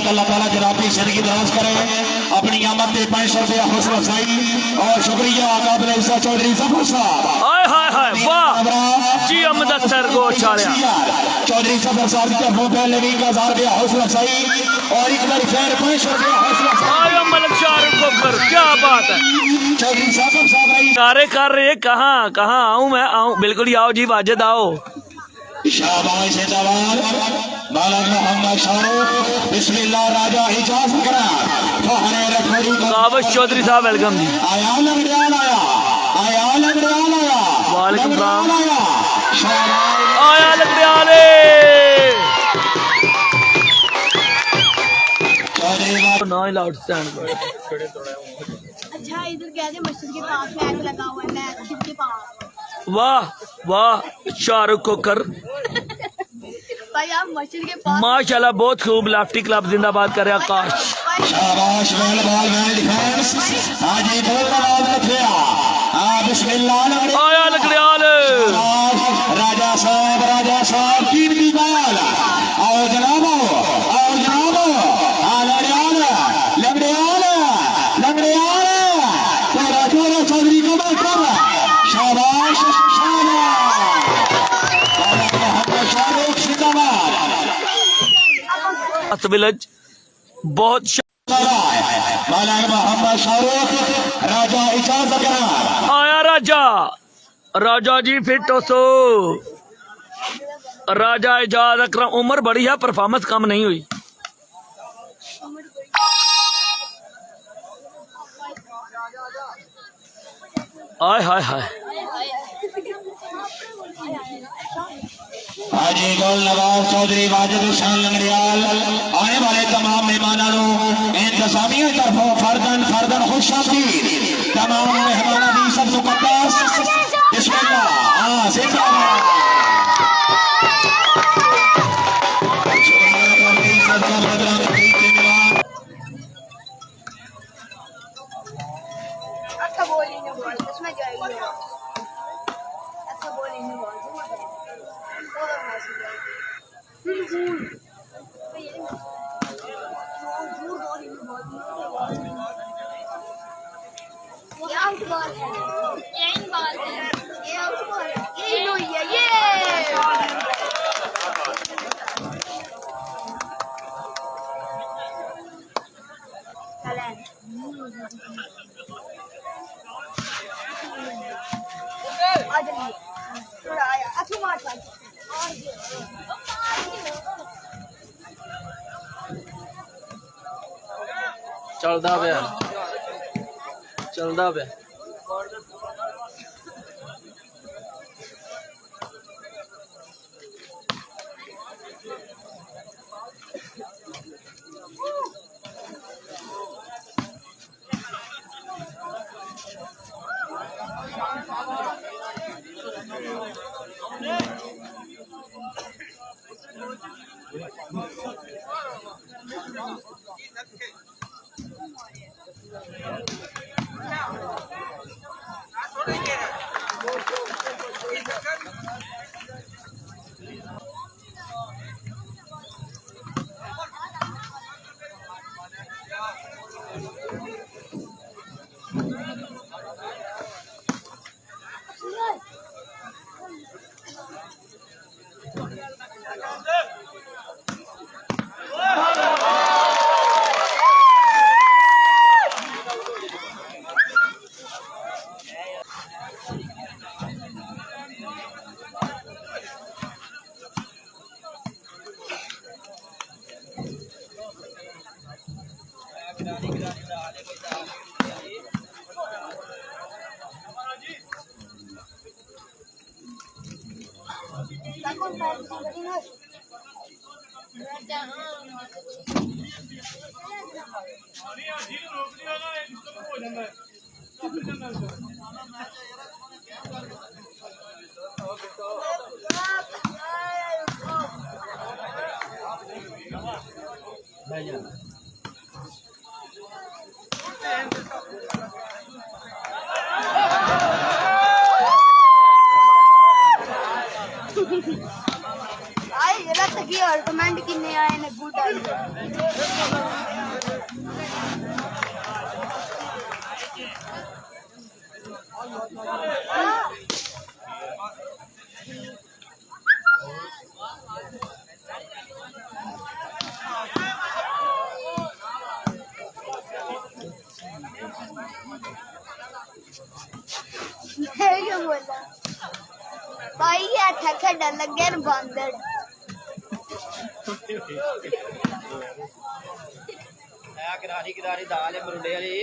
अल्लाह ताला जनाबी जिंदगी दराज करे, अपनी आमद के 500 रुपया हौसला अफजाई और शुक्रिया काबिल इज्जत चौधरी जफर साहब। हाय हाय हाय वाह जी अहमद अख्तर को चारिया चौधरी जफर साहब की तरफ पहले भी 1000 रुपया हौसला अफजाई और एक बार फिर 500 रुपया हौसला अफजाई। मलिक शाहरुख को क्या बात है, चौधरी साहब सारे कर रहे कहाँ कहाँ आऊँ मैं आऊँ, बिल्कुल आओ जी वाजिद आओ। शाबाश जवान बालक मोहम्मद शाहरुख बिस्मिल्लाह राजा हिजाज करा फहरे रखोरी काबश चौधरी साहब वेलकम जी। आया लंगड़ियाल आया लंगड़ियाल आया वालेकुम सलाम आया शाबाश आया लंगड़ियाल चौधरी ना लाउड स्टैंड पर। अच्छा इधर क्या है, मस्जिद के पास मैच लगा हुआ है, मस्जिद के पास। वाह वाह शाहरुख को कर भाई आप मस्जिद के पास माशाल्लाह बहुत खूब, लाफ्टी क्लब जिंदाबाद करे आकाश। शाबाश वेल बॉल वेल डिफेंस आज ये बॉल का बात रखिया बिस्मिल्लाह लंगड़ियाल आया लंगड़ियाल राजा साहब तीन की बाल आओ जनाब लंगड़ियाल थोड़ा चौधरी को कर शाबाश शाहरुख जिंदाबाद विलेज बहुत बालक मोहम्मद शाहरुख राजा इजाजत करार आया राजा राजा जी फिट हो सो राजा इजाज अकरम। उम्र बड़ी है परफॉर्मेंस कम नहीं हुई। आय हाय हाय हाजी गोल नवाज चौधरी वाजिद हुसैन लंगड़ियाल आने वाले तमाम मेहमानों इंतजामिया तरफों फर्दन खुश आमदीद तमाम मेहमानों की सब मुकद्दस बिस्मिल्लाह जिंदाबाद अच्छा बॉलिंग है, इसमें जाएगी अच्छा बॉलिंग है। ये आउट बॉल है, ये इन बॉल है, ये आउट बॉल है, ये इन हुई है, ये चलदा पे कमेंट किन्ने आए ने गुड बैठा खेडन लगे न बंदर किनारी किनारी दाल है मरुंडे वाली